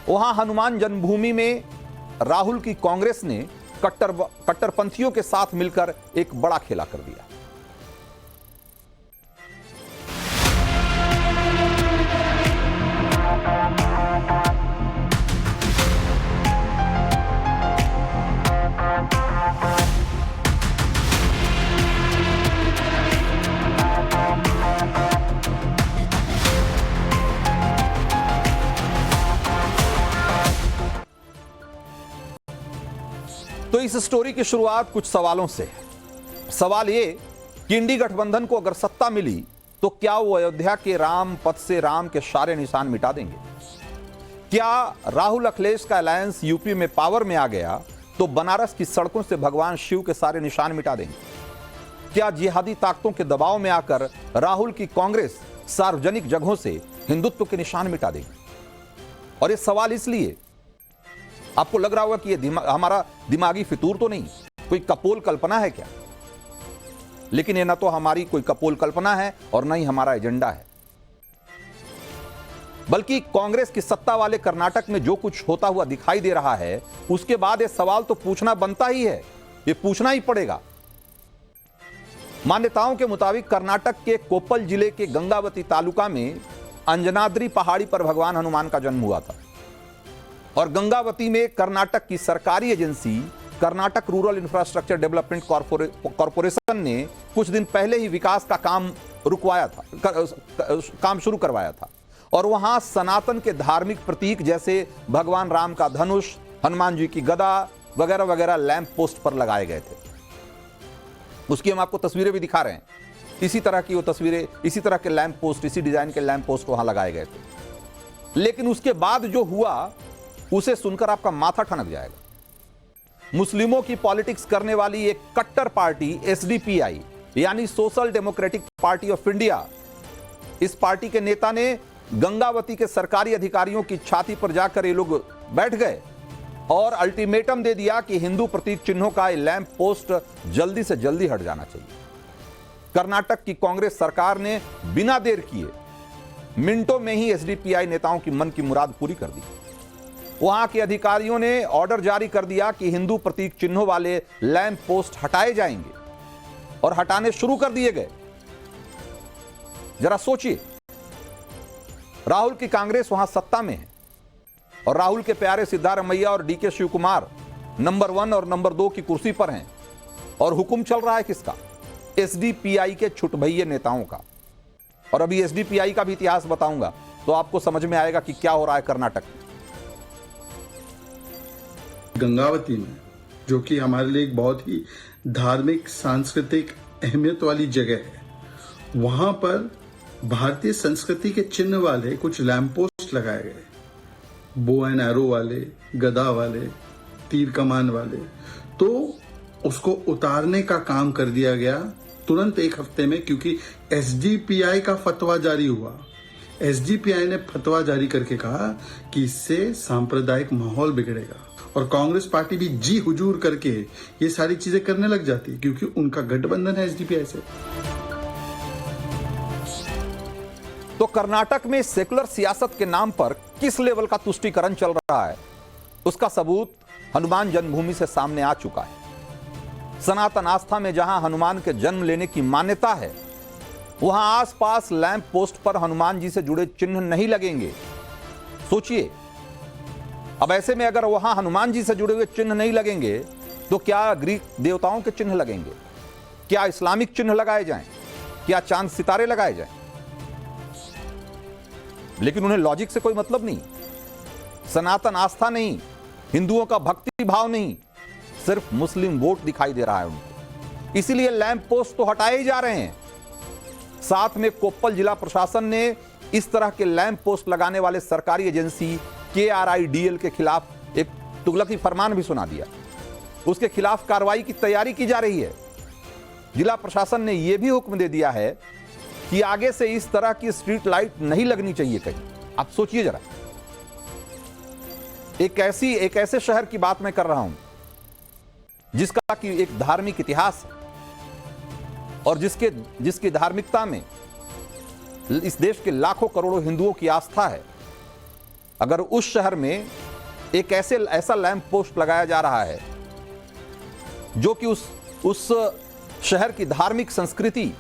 वहां हनुमान जन्मभूमि में राहुल की कांग्रेस ने कट्टरपंथियों के साथ मिलकर एक बड़ा खेला कर दिया। तो इस स्टोरी की शुरुआत कुछ सवालों से है। सवाल ये कि इंडी गठबंधन को अगर सत्ता मिली तो क्या वो अयोध्या के राम पथ से राम के सारे निशान मिटा देंगे? क्या राहुल अखिलेश का अलायंस यूपी में पावर में आ गया तो बनारस की सड़कों से भगवान शिव के सारे निशान मिटा देंगे? क्या जिहादी ताकतों के दबाव में आकर राहुल की कांग्रेस सार्वजनिक जगहों से हिंदुत्व के निशान मिटा देगी? और ये सवाल इसलिए, आपको लग रहा होगा कि ये हमारा दिमागी फितूर तो नहीं, कोई कपोल कल्पना है क्या? लेकिन ये ना तो हमारी कोई कपोल कल्पना है और ना ही हमारा एजेंडा है, बल्कि कांग्रेस की सत्ता वाले कर्नाटक में जो कुछ होता हुआ दिखाई दे रहा है, उसके बाद ये सवाल तो पूछना बनता ही है, ये पूछना ही पड़ेगा। मान्यताओं के मुताबिक कर्नाटक के कोप्पल जिले के गंगावती तालुका में अंजनाद्री पहाड़ी पर भगवान हनुमान का जन्म हुआ था और गंगावती में कर्नाटक की सरकारी agency Karnataka rural infrastructure development corporation ने कुछ दिन पहले ही विकास का काम रुकवाया था, काम शुरू करवाया था और वहां सनातन के धार्मिक प्रतीक जैसे भगवान राम का धनुष, हनुमान जी की गदा वगैरह वगैरह लैंप पोस्ट पर लगाए गए थे। उसकी हम आपको तस्वीरें भी दिखा रहे हैं। इसी तरह की वो तस्वीरें, इसी तरह के लैंप पोस्ट, इसी डिजाइन के लैंप पोस्ट वहां लगाए गए थे। लेकिन उसके बाद जो हुआ उसे सुनकर आपका माथा ठनक जाएगा। मुस्लिमों की पॉलिटिक्स करने वाली एक कट्टर पार्टी एसडीपीआई यानी social democratic party of India, इस पार्टी के नेता ने गंगावती के सरकारी अधिकारियों की छाती पर जाकर ये लोग बैठ गए और अल्टीमेटम दे दिया कि हिंदू प्रतीक चिन्हों का लैंप पोस्ट जल्दी से जल्दी हट जाना चाहिए। कर्नाटक की कांग्रेस सरकार ने बिना देर किए मिनटों में ही एसडीपीआई नेताओं की मन की मुराद पूरी कर दी। वहां के अधिकारियों ने ऑर्डर जारी कर दिया कि हिंदू प्रतीक चिन्हों वाले लैंप पोस्ट हटाए जाएंगे और हटाने शुरू कर दिए गए। जरा सोचिए, राहुल की कांग्रेस वहां सत्ता में है और राहुल के प्यारे सिद्धारमैया और डीके शिव कुमार नंबर 1 और नंबर 2 की कुर्सी पर हैं और हुक्म चल रहा है किसका? एसडीपीआई के छुटभइये नेताओं का। और अभी एसडीपीआई का भी इतिहास बताऊंगा तो आपको समझ में आएगा कि क्या हो रहा है कर्नाटक में। गंगावती में, जो कि हमारे लिए एक बहुत ही धार्मिक सांस्कृतिक अहमियत वाली जगह है, वहां पर भारतीय संस्कृति के चिन्ह वाले कुछ लैंप पोस्ट लगाए गए, बो एंड एरो वाले, गदा वाले, तीर कमान वाले। तो उसको उतारने का काम कर दिया गया तुरंत एक हफ्ते में, क्योंकि एसडीपीआई का फतवा जारी हुआ। एसडीपीआई ने फतवा जारी करके कहा कि इससे सांप्रदायिक माहौल बिगड़ेगा और कांग्रेस पार्टी भी जी हुजूर करके ये सारी चीजें करने लग जाती, क्योंकि उनका गठबंधन है एसडीपीआई से। तो कर्नाटक में सेकुलर सियासत के नाम पर किस लेवल का तुष्टीकरण चल रहा है, उसका सबूत हनुमान जन्मभूमि से सामने आ चुका है। सनातन आस्था में जहां हनुमान के जन्म लेने की मान्यता है, वहां आसपास लैंप पोस्ट पर हनुमान जी से जुड़े चिन्ह नहीं लगेंगे। सोचिए, अब ऐसे में अगर वहां हनुमान जी से जुड़े हुए चिन्ह नहीं लगेंगे तो क्या ग्रीक देवताओं के चिन्ह लगेंगे? क्या इस्लामिक चिन्ह लगाए जाएं? क्या चांद सितारे लगाए जाएं? लेकिन उन्हें लॉजिक से कोई मतलब नहीं, सनातन आस्था नहीं, हिंदुओं का भक्ति भाव नहीं, सिर्फ मुस्लिम वोट दिखाई दे रहा है उनको। इसीलिए लैंप पोस्ट तो हटाए ही जा रहे हैं। साथ में कोप्पल जिला प्रशासन ने इस तरह के लैंप पोस्ट लगाने वाले सरकारी एजेंसी KRIDL के खिलाफ एक तुगलकी फरमान भी सुना दिया। उसके खिलाफ कार्रवाई की तैयारी की जा रही है। जिला प्रशासन ने यह भी हुक्म दे दिया है कि आगे से इस तरह की स्ट्रीट लाइट नहीं लगनी चाहिए कहीं। आप सोचिए जरा, एक ऐसे शहर की बात मैं कर रहा हूं जिसका कि एक धार्मिक इतिहास है और जिसकी धार्मिकता में इस देश के लाखों करोड़ों हिंदुओं की आस्था है। अगर उस शहर में एक ऐसा लैंप पोस्ट लगाया जा रहा है जो कि उस शहर की धार्मिक संस्कृति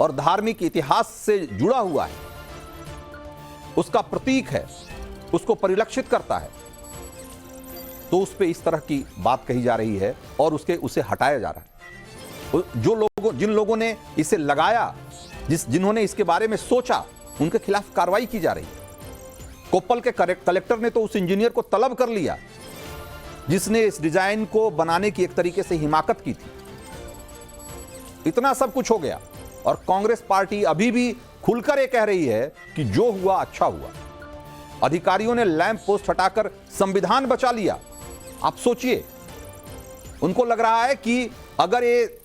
और धार्मिक इतिहास से जुड़ा हुआ है, उसका प्रतीक है, उसको परिलक्षित करता है, तो उस पे इस तरह की बात कही जा रही है और उसे हटाया जा रहा है। जिन लोगों ने इसे लगाया, जिन्होंने इसके बारे में सोचा, उनके खिलाफ कार्रवाई की जा रही है। कोप्पल के कलेक्टर ने तो उस इंजीनियर को तलब कर लिया जिसने इस डिजाइन को बनाने की एक तरीके से हिमाकत की थी। इतना सब कुछ हो गया और कांग्रेस पार्टी अभी भी खुलकर यह कह रही है कि जो हुआ अच्छा हुआ। अधिकारियों ने लैंप पोस्ट हटाकर संविधान बचा लिया। आप सोचिए, उनको लग रहा है कि अगर ये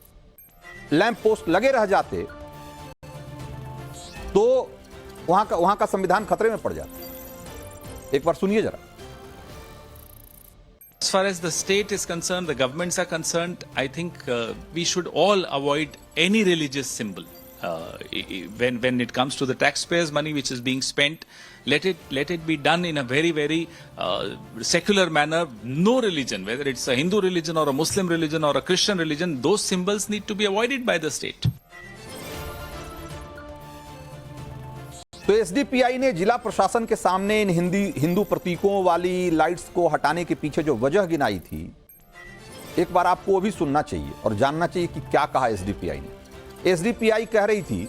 लैंप पोस्ट लगे रह जाते तो वहां का संविधान खतरे में पड़ जाता। एक बार सुनिए जरा। As far as the state is concerned, the governments are concerned, I think we should all avoid any religious symbol. When it comes to the taxpayers' money which is being spent, let it be done in a very secular manner. No religion, whether it's a Hindu religion or a Muslim religion or a Christian religion, those symbols need to be avoided by the state. तो SDPI ने जिला प्रशासन के सामने इन हिंदू प्रतीकों वाली lights को हटाने के पीछे जो वजह गिनाई थी, एक बार आपको वो भी सुनना चाहिए और जानना चाहिए कि क्या कहा एसडीपीआई ने। एसडीपीआई कह रही थी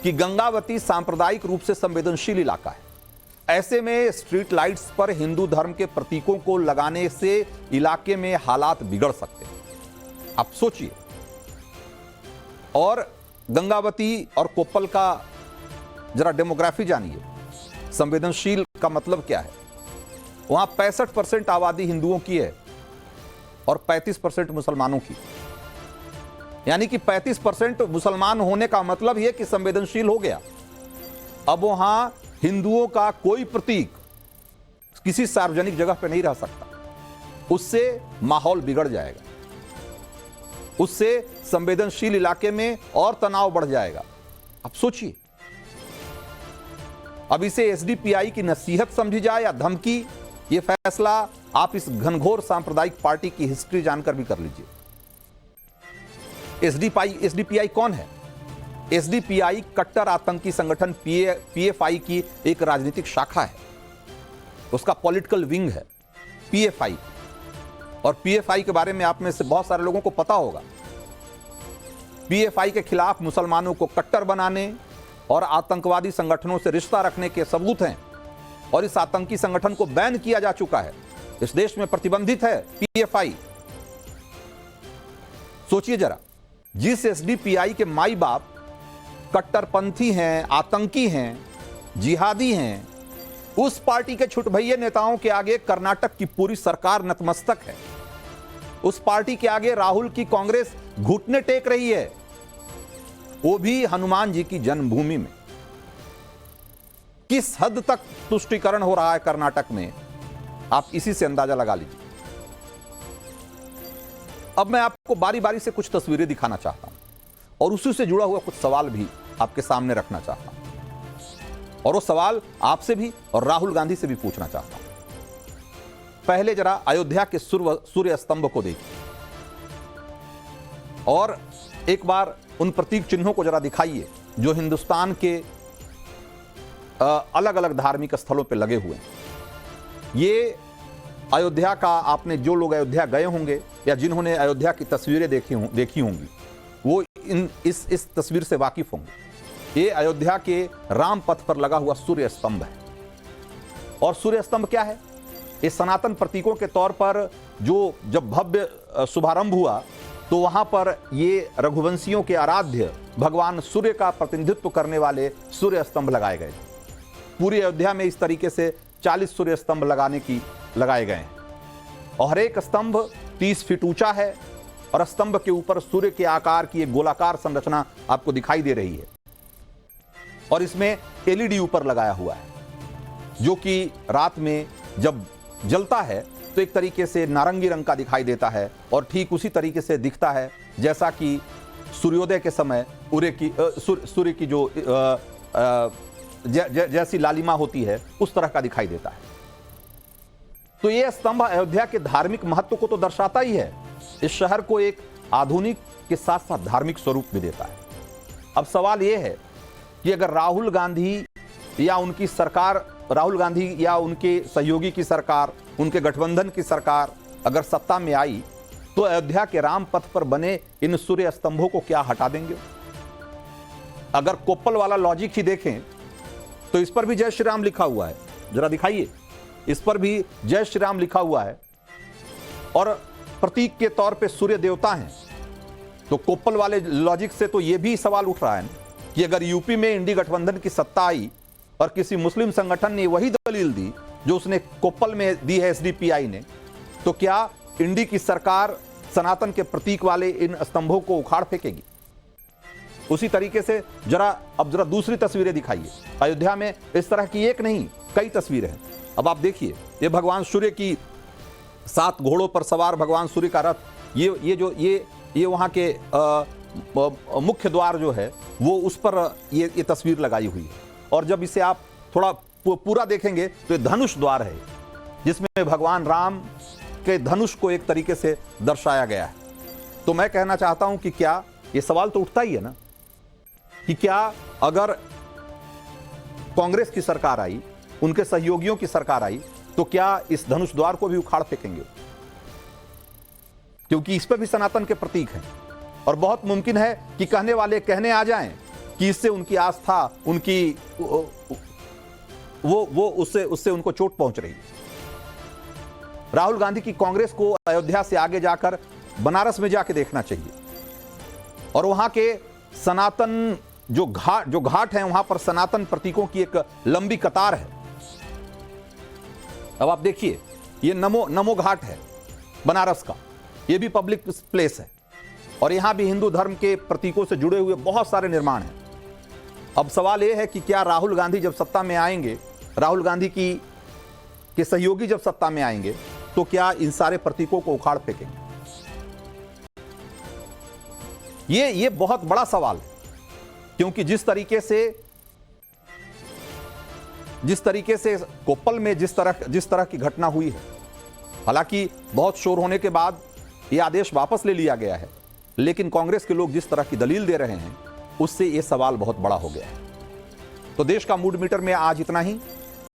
कि गंगावती सांप्रदायिक रूप से संवेदनशील इलाका है। ऐसे में स्ट्रीट लाइट्स पर हिंदू धर्म के प्रतीकों को लगाने से इलाके में हालात बिगड़ सकते हैं। आप सोचिए। और गंगावती और कोप्पल का जरा डेमोग्राफी जानिए। संवेदनशील का मतलब क्या है? वहां 65% आबादी हिंदुओं की है और 35% मुसलमानों की। यानी कि 35% मुसलमान होने का मतलब यह कि संवेदनशील हो गया। अब वहां हिंदुओं का कोई प्रतीक किसी सार्वजनिक जगह पर नहीं रह सकता। उससे माहौल बिगड़ जाएगा, उससे संवेदनशील इलाके में और तनाव बढ़ जाएगा। अब सोचिए, अब इसे एसडीपीआई की नसीहत समझी जाए या धमकी, यह फैसला आप इस घनघोर सांप्रदायिक पार्टी की हिस्ट्री जानकर भी कर लीजिए। एसडीपीआई कौन है? एसडीपीआई कट्टर आतंकी संगठन पीएफआई की एक राजनीतिक शाखा है। उसका पॉलिटिकल विंग है पीएफआई। और पीएफआई के बारे में आप में से बहुत सारे लोगों को पता होगा। पीएफआई के खिलाफ मुसलमानों को कट्टर बनाने और आतंकवादी संगठनों से रिश्ता रखने के सबूत हैं और इस आतंकी संगठन को बैन किया जा चुका है। इस देश में प्रतिबंधित है पीएफआई। सोचिए जरा, जिस एसडीपीआई के माई बाप कट्टरपंथी हैं, आतंकी हैं, जिहादी हैं, उस पार्टी के छुटभइये नेताओं के आगे कर्नाटक की पूरी सरकार नतमस्तक है। उस पार्टी के आगे राहुल की कांग्रेस घुटने टेक रही है, वो भी हनुमान जी की जन्मभूमि में। किस हद तक तुष्टीकरण हो रहा है कर्नाटक में, आप इसी से अंदाजा लगा लीजिए। अब मैं आपको बारी बारी से कुछ तस्वीरें दिखाना चाहता हूं और उसी से जुड़ा हुआ कुछ सवाल भी आपके सामने रखना चाहता हूं, और वो सवाल आपसे भी और राहुल गांधी से भी पूछना चाहता हूं। पहले जरा अयोध्या के सूर्य स्तंभ को देखिए और एक बार उन प्रतीक चिन्हों को जरा दिखाइए जो हिंदुस्तान के अलग अलग धार्मिक स्थलों पर लगे हुए हैं। ये अयोध्या का, आपने जो लोग अयोध्या गए होंगे या जिन्होंने अयोध्या की तस्वीरें देखी होंगी वो इस तस्वीर से वाकिफ होंगे। ये अयोध्या के राम पथ पर लगा हुआ सूर्य स्तंभ है। और सूर्य स्तंभ क्या है? ये सनातन प्रतीकों के तौर पर जब भव्य शुभारंभ हुआ तो वहां पर ये रघुवंशियों के आराध्य भगवान सूर्य का प्रतिनिधित्व करने वाले सूर्य स्तंभ लगाए गए। पूरी अयोध्या में इस तरीके से 40 सूर्य स्तंभ लगाए गए हैं और हर एक स्तंभ 30 फीट ऊंचा है और स्तंभ के ऊपर सूर्य के आकार की एक गोलाकार संरचना आपको दिखाई दे रही है। और इसमें एलईडी ऊपर लगाया हुआ है जो कि रात में जब जलता है तो एक तरीके से नारंगी रंग का दिखाई देता है और ठीक उसी तरीके से दिखता है जैसा कि सूर्योदय के समय सूर्य की जो जैसी लालिमा होती है उस तरह का दिखाई देता है। तो यह स्तंभ अयोध्या के धार्मिक महत्व को तो दर्शाता ही है, इस शहर को एक आधुनिक के साथ साथ धार्मिक स्वरूप भी देता है। अब सवाल यह है कि अगर राहुल गांधी या उनकी सरकार, राहुल गांधी या उनके सहयोगी की सरकार, उनके गठबंधन की सरकार अगर सत्ता में आई तो अयोध्या के राम पथ पर बने इन सूर्य स्तंभों को क्या हटा देंगे? अगर कोप्पल वाला लॉजिक ही देखें तो इस पर भी जय श्री राम लिखा हुआ है, जरा दिखाइए, इस पर भी जय श्री राम लिखा हुआ है और प्रतीक के तौर पे सूर्य देवता हैं। तो कोप्पल वाले लॉजिक से तो यह भी सवाल उठ रहा है कि अगर यूपी में इंडी गठबंधन की सत्ता आई और किसी मुस्लिम संगठन ने वही दलील दी जो उसने कोप्पल में दी है एसडीपीआई ने, तो क्या इंडी की सरकार सनातन के प्रतीक वाले इन स्तंभों को उखाड़ फेंकेगी? उसी तरीके से जरा दूसरी तस्वीरें दिखाइए। अयोध्या में इस तरह की एक नहीं कई तस्वीरें हैं। अब आप देखिए, ये भगवान सूर्य की 7 घोड़ों पर सवार भगवान सूर्य का रथ, ये वहां के मुख्य द्वार जो है वो उस पर ये तस्वीर लगाई हुई है। और जब इसे आप थोड़ा पूरा देखेंगे तो ये धनुष द्वार है जिसमें भगवान राम के धनुष को एक तरीके से दर्शाया गया है। तो मैं कहना चाहता हूं कि क्या ये सवाल तो उठता ही है ना कि क्या अगर कांग्रेस की सरकार आई, उनके सहयोगियों की सरकार आई, तो क्या इस धनुष द्वार को भी उखाड़ फेंकेंगे? क्योंकि इस पर भी सनातन के प्रतीक हैं और बहुत मुमकिन है कि कहने वाले कहने आ जाएं कि इससे उनकी आस्था, उनकी उससे उनको चोट पहुंच रही है। राहुल गांधी की कांग्रेस को अयोध्या से आगे जाकर बनारस में जाके देखना चाहिए और वहां के सनातन जो घाट हैं, वहां पर सनातन प्रतीकों की एक लंबी कतार है। अब आप देखिए, ये नमो घाट है बनारस का, ये भी पब्लिक प्लेस है और यहां भी हिंदू धर्म के प्रतीकों से जुड़े हुए बहुत सारे निर्माण हैं। अब सवाल यह है कि क्या राहुल गांधी जब सत्ता में आएंगे, राहुल गांधी के सहयोगी जब सत्ता में आएंगे, तो क्या इन सारे प्रतीकों को उखाड़ फेंकेंगे? ये बहुत बड़ा सवाल है, क्योंकि जिस तरीके से कोप्पल में जिस तरह की घटना हुई है, हालांकि बहुत शोर होने के बाद यह आदेश वापस ले लिया गया है, लेकिन कांग्रेस के लोग जिस तरह की दलील दे रहे हैं उससे यह सवाल बहुत बड़ा हो गया है। तो देश का मूड मीटर में आज इतना ही।